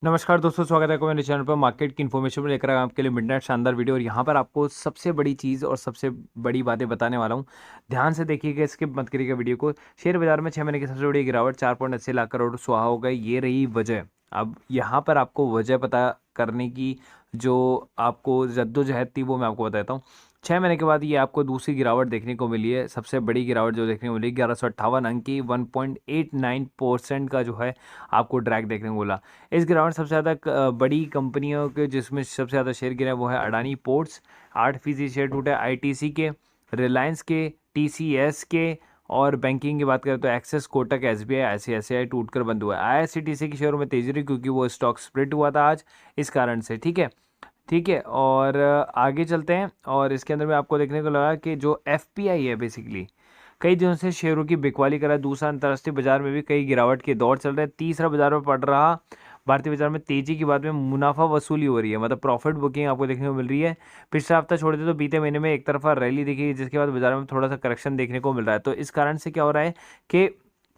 नमस्कार दोस्तों, स्वागत है आपका मेरे चैनल पर। मार्केट की इन्फॉर्मेशन में लेकर आया आपके लिए मिडनाइट शानदार वीडियो। और यहाँ पर आपको सबसे बड़ी चीज़ और सबसे बड़ी बातें बताने वाला हूँ। ध्यान से देखिएगा, स्किप मत करिएगा वीडियो को। शेयर बाजार में 6 महीने की सबसे बड़ी गिरावट 4.80 लाख करोड़ सुहा हो गई, ये रही वजह। अब यहाँ पर आपको वजह पता करने की जो आपको जद्दोजहद थी वो मैं आपको बताता हूँ। 6 महीने के बाद ये आपको दूसरी गिरावट देखने को मिली है। सबसे बड़ी गिरावट जो देखने को मिली 1158 अंक की 1.89% का जो है आपको ड्रैग देखने को मिला। इस गिरावट सबसे ज़्यादा बड़ी कंपनियों के जिसमें सबसे ज़्यादा शेयर गिरा है वो है अडानी पोर्ट्स। 8% शेयर टूटे आईटीसी के, रिलायंस के, टीसीएस के। और बैंकिंग की बात करें तो एक्सिस, कोटक, एसबीआई, आईसीआईसीआई टूट कर बंद हुआ है। आईआरसीटीसी के शेयरों में तेजी रही क्योंकि वो स्टॉक स्प्लिट हुआ था आज, इस कारण से। ठीक है, ठीक है। और आगे चलते हैं। और इसके अंदर में आपको देखने को लगा कि जो एफपीआई है बेसिकली कई दिनों से शेयरों की बिकवाली करा। दूसरा, अंतर्राष्ट्रीय बाजार में भी कई गिरावट के दौर चल रहे हैं। तीसरा, बाजार में पड़ रहा भारतीय बाजार में तेजी के बाद में मुनाफा वसूली हो रही है, मतलब प्रॉफिट बुकिंग आपको देखने को मिल रही है। पिछला हफ्ता छोड़ दे तो बीते महीने में एक तरफा रैली दिखी, जिसके बाद बाजार में थोड़ा सा करेक्शन देखने को मिल रहा है। तो इस कारण से क्या हो रहा है कि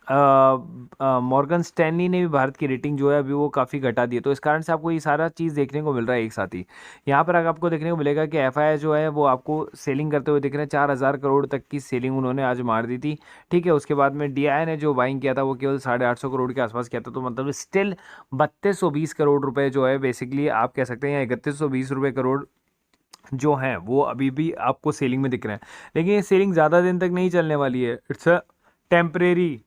मॉर्गन स्टैनली ने भी भारत की रेटिंग जो है अभी वो काफ़ी घटा दी है। तो इस कारण से आपको ये सारा चीज़ देखने को मिल रहा है एक साथ ही। यहाँ पर अगर आपको देखने को मिलेगा कि एफआई जो है वो आपको सेलिंग करते हुए दिख रहे हैं। 4,000 करोड़ तक की सेलिंग उन्होंने आज मार दी थी। ठीक है, उसके बाद में डीआई ने जो बाइंग किया था वो केवल 850 करोड़ के आसपास किया था। तो मतलब स्टिल 3220 करोड़ रुपए जो है बेसिकली आप कह सकते हैं, या 3120 रुपये करोड़ जो हैं वो अभी भी आपको सेलिंग में दिख रहे हैं। लेकिन ये सेलिंग ज़्यादा दिन तक नहीं चलने वाली है, it's a temporary.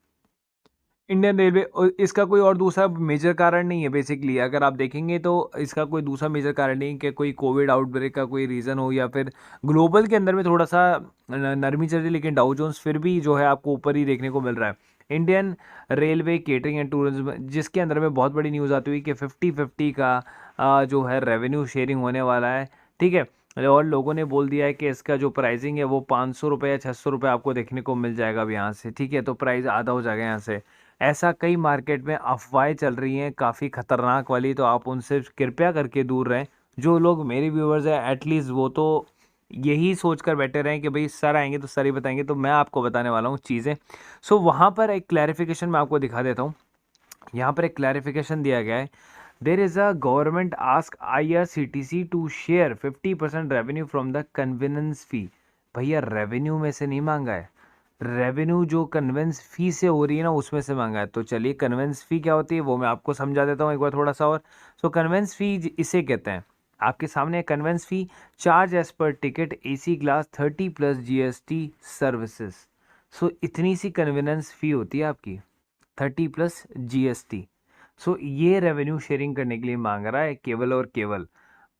Indian railway, और इसका कोई और दूसरा मेजर कारण नहीं है बेसिकली। अगर आप देखेंगे तो इसका कोई दूसरा मेजर कारण नहीं कि कोई कोविड आउटब्रेक का कोई रीज़न हो, या फिर ग्लोबल के अंदर में थोड़ा सा नरमी चल रही है। लेकिन डाउ जोन्स फिर भी जो है आपको ऊपर ही देखने को मिल रहा है। Indian railway catering and tourism, जिसके अंदर में बहुत बड़ी न्यूज़ आती हुई कि 50-50 का जो है रेवेन्यू शेयरिंग होने वाला है। ठीक है, और लोगों ने बोल दिया है कि इसका जो प्राइसिंग है वो 500 रुपये या 600 रुपये आपको देखने को मिल जाएगा अब यहाँ से। ठीक है, तो प्राइस आधा हो जाएगा यहाँ से। ऐसा कई मार्केट में अफवाहें चल रही हैं काफ़ी खतरनाक वाली, तो आप उनसे कृपया करके दूर रहें। जो लोग मेरे व्यूअर्स हैं एटलीस्ट वो तो यही सोच कर बैठे रहें कि भाई सर आएंगे तो सर ही बताएंगे। तो मैं आपको बताने वाला हूँ चीज़ें। सो वहाँ पर एक क्लैरिफिकेशन मैं आपको दिखा देता हूँ। यहाँ पर एक क्लैरिफिकेशन दिया गया है। There is a government ask IRCTC to share 50% revenue from the convenience fee. भैया रेवेन्यू में से नहीं मांगा है, रेवेन्यू जो कन्वेंस फी से हो रही है ना उसमें से मांगा है। तो चलिए, कन्वेंस फी क्या होती है वो मैं आपको समझा देता हूँ एक बार थोड़ा सा और। सो कन्वेंस फी इसे कहते हैं, आपके सामने convenience fee, charge as per ticket AC class 30+ GST services. So इतनी सी कन्वीनेंस फी होती है आपकी, 30+ GST। सो ये रेवेन्यू शेयरिंग करने के लिए मांग रहा है केवल और केवल।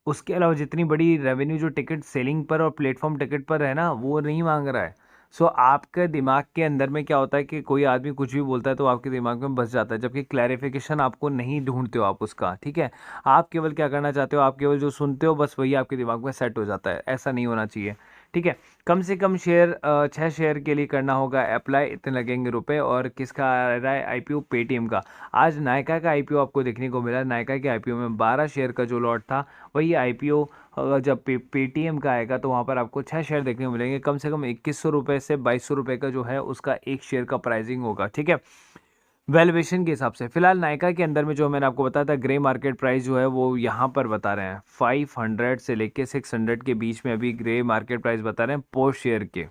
उसके अलावा जितनी बड़ी रेवेन्यू जो टिकट सेलिंग पर और प्लेटफॉर्म टिकट पर है ना वो नहीं मांग रहा है। सो आपके दिमाग के अंदर में क्या होता है कि कोई आदमी कुछ भी बोलता है तो आपके दिमाग में बस जाता है, जबकि क्लैरिफिकेशन आपको नहीं ढूंढते हो आप उसका। ठीक है, आप केवल क्या करना चाहते हो, आप केवल जो सुनते हो बस वही आपके दिमाग में सेट हो जाता है। ऐसा नहीं होना चाहिए। ठीक है, कम से कम शेयर 6 शेयर के लिए करना होगा अप्लाई, इतने लगेंगे रुपए। और किसका आ रहा है आईपीओ? पेटीएम का। आज नायका का आईपीओ आपको देखने को मिला। नायका के आईपीओ में 12 शेयर का जो लॉट था वही आईपीओ जब पेटीएम का आएगा तो वहाँ पर आपको 6 शेयर देखने को मिलेंगे। कम से कम 2100 रुपये से 2200 रुपये का जो है उसका एक शेयर का प्राइसिंग होगा। ठीक है, वैल्यूएशन के हिसाब से फिलहाल नायका के अंदर में जो मैंने आपको बताया था ग्रे मार्केट प्राइस जो है वो यहाँ पर बता रहे हैं 500 से लेके 600 के बीच में अभी ग्रे मार्केट प्राइस बता रहे हैं पर शेयर के।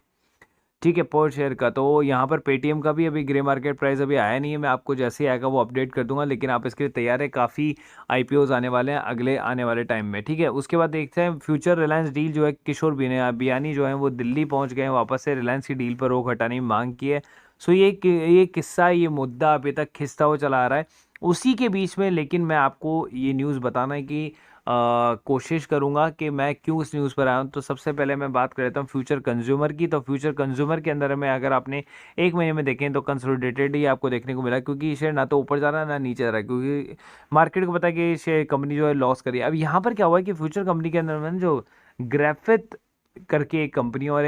ठीक है, पर शेयर का। तो यहाँ पर पेटीएम का भी अभी ग्रे मार्केट प्राइस अभी आया नहीं है, मैं आपको जैसे ही आएगा वो अपडेट कर दूंगा। लेकिन आप इसके लिए तैयार है, काफ़ी आईपीओज आने वाले हैं अगले आने वाले टाइम में। ठीक है, उसके बाद देखते हैं फ्यूचर रिलायंस डील जो है, किशोर बियानी जो है वो दिल्ली पहुँच गए हैं, वापस से रिलायंस की डील पर रोक हटाने की मांग की है। सो ये किस्सा, ये मुद्दा अभी तक खिंचता हुआ चला आ रहा है उसी के बीच में। लेकिन मैं आपको ये न्यूज़ बताना है कि कोशिश करूंगा कि मैं क्यों इस न्यूज़ पर आया हूं। तो सबसे पहले मैं बात कर लेता हूं फ्यूचर कंज्यूमर की। तो फ्यूचर कंज्यूमर के अंदर में अगर आपने एक महीने में देखें तो कंसोलिडेटेड ही आपको देखने को मिला, क्योंकि शेयर ना तो ऊपर जा रहा है ना नीचे जा रहा है, क्योंकि मार्केट को पता है कि शेयर कंपनी जो है लॉस करी है। अब यहाँ पर क्या हुआ है कि फ्यूचर कंपनी के अंदर में जो ग्राफित करके एक कंपनी और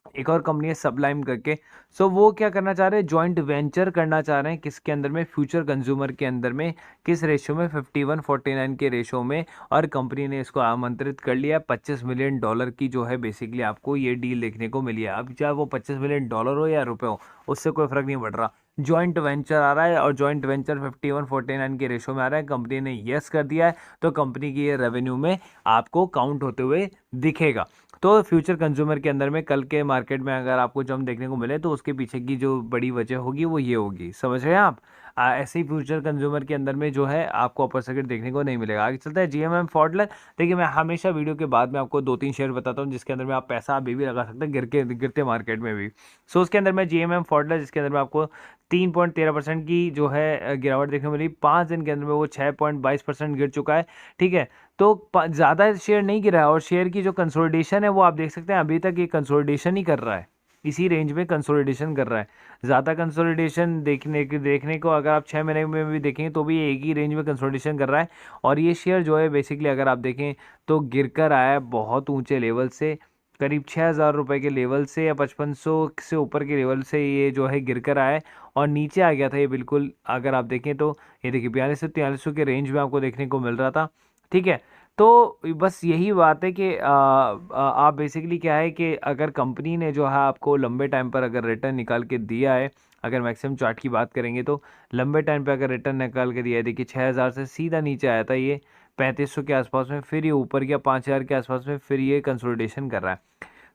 एक और कंपनी है सबलाइम करके। सो वो क्या करना चाह रहे हैं, जॉइंट वेंचर करना चाह रहे हैं किसके अंदर में, फ्यूचर कंज्यूमर के अंदर में। किस रेशियो में? 51-49 के रेशियो में। और कंपनी ने इसको आमंत्रित कर लिया। $25 मिलियन की जो है बेसिकली आपको ये डील देखने को मिली है। अब चाहे वो $25 मिलियन हो या रुपए हो उससे कोई फर्क नहीं पड़ रहा। जॉइंट वेंचर आ रहा है और जॉइंट वेंचर 51-49 के रेशो में आ रहा है, कंपनी ने यस कर दिया है, तो कंपनी की ये रेवेन्यू में आपको काउंट होते हुए दिखेगा। तो फ्यूचर कंज्यूमर के अंदर में कल के मार्केट में अगर आपको जंप देखने को मिले तो उसके पीछे की जो बड़ी वजह होगी वो ये होगी, समझ रहे हैं आप। ऐसे ही फ्यूचर कंज्यूमर के अंदर में जो है आपको अपर सर्किट देखने को नहीं मिलेगा। आगे चलता है जीएमएम फॉडलर। देखिए मैं हमेशा वीडियो के बाद में आपको 2-3 शेयर बताता हूँ जिसके अंदर में आप पैसा अभी भी लगा सकते हैं गिरते मार्केट में भी। सो उसके अंदर में जीएमएम फॉडलर जिसके अंदर में आपको 3.13% की जो है गिरावट देखने को मिली। 5 दिन के अंदर में वो 6.22% गिर चुका है, ठीक है। तो ज़्यादा शेयर नहीं गिरा है और शेयर की जो कंसोलिडेशन है वो आप देख सकते हैं अभी तक ये कंसोलिडेशन ही कर रहा है, इसी रेंज में कंसोलिडेशन कर रहा है। ज़्यादा कंसोलिडेशन देखने को अगर आप 6 महीने में भी देखें तो भी एक ही रेंज में कंसोलिडेशन कर रहा है। और ये शेयर जो है बेसिकली अगर आप देखें तो गिर कर आया है बहुत ऊंचे लेवल से, करीब 6,000 रुपये के लेवल से या 5500 से ऊपर के लेवल से ये जो है गिर कर आया है और नीचे आ गया था ये बिल्कुल। अगर आप देखें तो ये देखिए 4200-4300 के रेंज में आपको देखने को मिल रहा था, ठीक है। तो बस यही बात है कि आप बेसिकली क्या है कि अगर कंपनी ने जो है आपको लंबे टाइम पर अगर रिटर्न निकाल के दिया है, अगर मैक्सिमम चार्ट की बात करेंगे तो लंबे टाइम पे अगर रिटर्न निकाल के दिया है, देखिए 6,000 से सीधा नीचे आया था ये 3500 के आसपास में, फिर ये ऊपर गया 5,000 के आसपास में, फिर ये कंसोलिडेशन कर रहा है।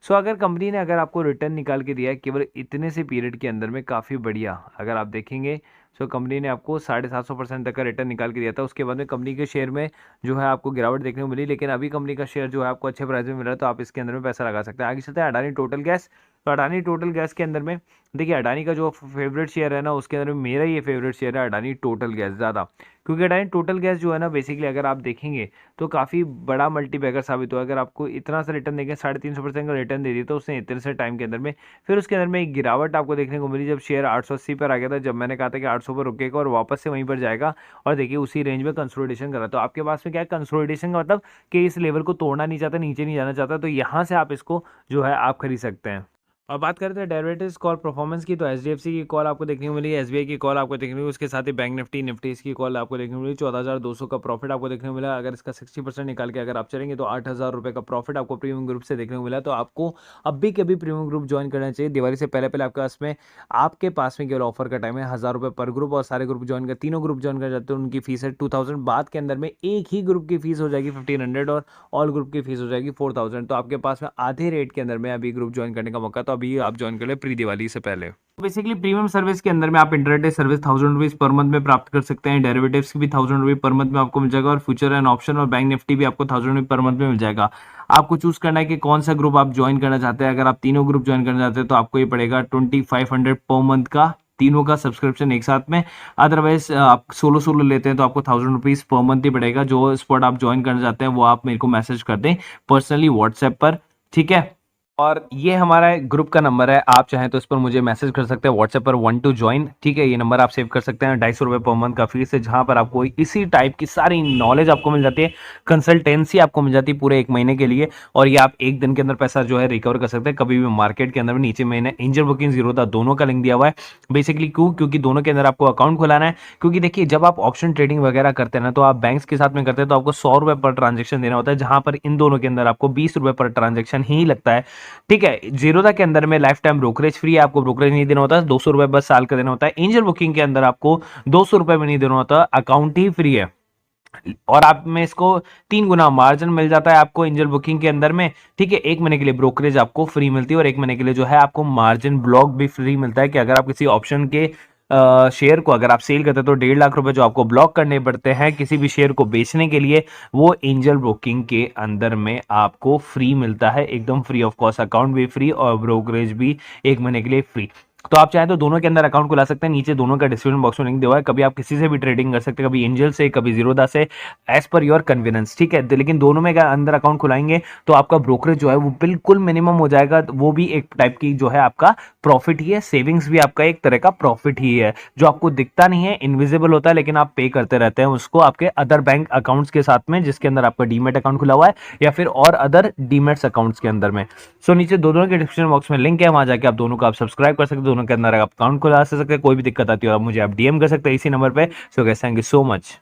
सो अगर कंपनी ने अगर आपको रिटर्न निकाल के दिया है केवल इतने से पीरियड के अंदर में, काफ़ी बढ़िया अगर आप देखेंगे। सो कंपनी ने आपको 750% तक का रिटर्न निकाल के दिया था। उसके बाद में कंपनी के शेयर में जो है आपको गिरावट देखने को मिली, लेकिन अभी कंपनी का शेयर जो है आपको अच्छे प्राइस में मिल रहा है, तो आप इसके अंदर में पैसा लगा सकते हैं। आगे चलते हैं अडानी टोटल गैस। तो अडानी टोटल गैस के अंदर में देखिए अडानी का जो फेवरेट शेयर है ना, उसके अंदर में मेरा ये फेवरेट शेयर है अडानी टोटल गैस ज़्यादा, क्योंकि अडानी टोटल गैस जो है ना बेसिकली अगर आप देखेंगे तो काफ़ी बड़ा मल्टीबैगर साबित हुआ। अगर आपको इतना सा रिटर्न देंगे 350% का रिटर्न दे दिया तो उसने इतने से टाइम के अंदर में, फिर उसके अंदर में एक गिरावट आपको देखने को मिली जब शेयर 880 पर आ गया था, जब मैंने कहा था कि 800 पर रुकेगा और वापस से वहीं पर जाएगा, और देखिए उसी रेंज में कंसोलिडेशन कर रहा है। तो आपके पास में क्या है, कंसोलिडेशन का मतलब कि इस लेवल को तोड़ना नहीं चाहता, नीचे नहीं जाना चाहता, तो यहाँ से आप इसको जो है आप खरीद सकते हैं। और बात करते हैं डेरिवेटिव्स कॉल परफॉर्मेंस की, तो एचडीएफसी की कॉल आपको देखने को मिली, एसबीआई की कॉल आपको देखने को मिली, उसके साथ ही बैंक निफ्टी इसकी कॉल आपको देखने को मिली। 14,200 का प्रॉफिट आपको देखने को मिला। अगर इसका 60% निकाल के अगर आप चलेंगे तो 8,000 रुपये का प्रॉफिट आपको प्रीमियम ग्रुप से देखने को मिला। तो आपको अब भी कभी प्रीमियम ग्रुप ज्वाइन करना चाहिए। दिवाली से पहले पहले आपके पास में केवल ऑफर का टाइम है 1,000 रुपये पर ग्रुप, और सारे ग्रुप ज्वाइन कर, तीनों ग्रुप ज्वाइन कर जाते हैं उनकी फीस है 2,000। बाद के अंदर में एक ही ग्रुप की फीस हो जाएगी 1,500 और ऑल ग्रुप की फीस हो जाएगी 4,000। तो आपके पास में आधे रेट के अंदर में अभी ग्रुप ज्वाइन करने का मौका, तो अभी आप ज्वाइन कर ले प्री दिवाली से पहले। बेसिकली प्रीमियम सर्विस के अंदर में आप intraday service 1,000 rupees per month में प्राप्त कर सकते हैं। डेरिवेटिव्स की भी 1,000 रुपीज पर मंथ में आपको मिल जाएगा, और फ्यूचर एंड ऑप्शन और बैंक निफ्टी भी आपको 1,000 रुपीज पर मंथ में मिल जाएगा। आपको चूज करना है कि कौन सा ग्रुप आप ज्वाइन करना चाहते हैं। अगर आप तीनों ग्रुप ज्वाइन करना चाहते हैं तो आपको ये पड़ेगा 2,500 पर मंथ का, तीनों का सब्सक्रिप्शन एक साथ में। अदरवाइज आप सोलो लेते हैं तो आपको 1,000 रुपीज पर मंथ ही पड़ेगा। जो स्पॉट आप ज्वाइन करना चाहते हैं वो आप मेरे को मैसेज कर दें पर्सनली व्हाट्सएप पर, ठीक है। और ये हमारा ग्रुप का नंबर है, आप चाहें तो इस पर मुझे मैसेज कर सकते हैं व्हाट्सएप पर 1 to join, ठीक है। ये नंबर आप सेव कर सकते हैं। 250 रुपये पर मंथ का फीस है, जहां पर आपको इसी टाइप की सारी नॉलेज आपको मिल जाती है, कंसल्टेंसी आपको मिल जाती है पूरे 1 महीने के लिए, और ये आप 1 दिन के अंदर पैसा जो है रिकवर कर सकते हैं कभी भी मार्केट के अंदर में। नीचे मैंने एंजल बुकिंग जीरोधा दोनों का लिंक दिया हुआ है। बेसिकली क्योंकि दोनों के अंदर आपको अकाउंट खुलाना है, क्योंकि देखिए जब आप ऑप्शन ट्रेडिंग वगैरह करते हैं ना, तो आप बैंक्स के साथ में करते हैं तो आपको 100 रुपये पर ट्रांजेक्शन देना होता है, जहां पर इन दोनों के अंदर आपको 20 रुपये पर ट्रांजेक्शन ही लगता है, ठीक है। जीरोधा के अंदर में लाइफ टाइम ब्रोकरेज फ्री है, आपको ब्रोकरेज नहीं देना होता, 200 रुपए बस साल का देना होता है। एंजल बुकिंग के अंदर आपको 200 रुपए भी नहीं देना होता, अकाउंट ही फ्री है, और आप में इसको 3 गुना मार्जिन मिल जाता है आपको एंजल बुकिंग के अंदर में, ठीक है। 1 महीने के लिए ब्रोकरेज आपको फ्री मिलती है, और 1 महीने के लिए जो है आपको मार्जिन ब्लॉक भी फ्री मिलता है, कि अगर आप किसी ऑप्शन के शेयर को अगर आप सेल करते हैं तो 1.5 लाख रुपए जो आपको ब्लॉक करने पड़ते हैं किसी भी शेयर को बेचने के लिए, वो एंजल ब्रोकिंग के अंदर में आपको फ्री मिलता है, एकदम फ्री ऑफ कॉस्ट। अकाउंट भी फ्री और ब्रोकरेज भी 1 महीने के लिए फ्री। तो आप चाहें तो दोनों के अंदर अकाउंट खुला सकते हैं, नीचे दोनों का डिस्क्रिप्शन बॉक्स में लिंक दिया हुआ है। कभी आप किसी से भी ट्रेडिंग कर सकते हैं, कभी एंजल से, कभी जीरोधा से, एज पर योर कन्वीनियंस, ठीक है। लेकिन दोनों में अंदर अकाउंट खुलाएंगे तो आपका ब्रोकरेज जो है वो बिल्कुल मिनिमम हो जाएगा, वो भी एक टाइप की जो है आपका प्रॉफिट ही है, सेविंग्स भी आपका एक तरह का प्रॉफिट ही है, जो आपको दिखता नहीं है, इनविजिबल होता है, लेकिन आप पे करते रहते हैं उसको आपके अदर बैंक अकाउंट्स के साथ में, जिसके अंदर आपका डीमेट अकाउंट खुला हुआ है या फिर और अदर डीमेट्स अकाउंट्स के अंदर में। सो नीचे दोनों के डिस्क्रिप्शन बॉक्स में लिंक है, वहां जाके आप दोनों को आप सब्सक्राइब कर सकते हैं, दोनों के अंदर आप अकाउंट खुला सकते हैं। कोई भी दिक्कत आती है आप मुझे आप डीएम कर सकते हैं इसी नंबर पे। So guys, thank you so much.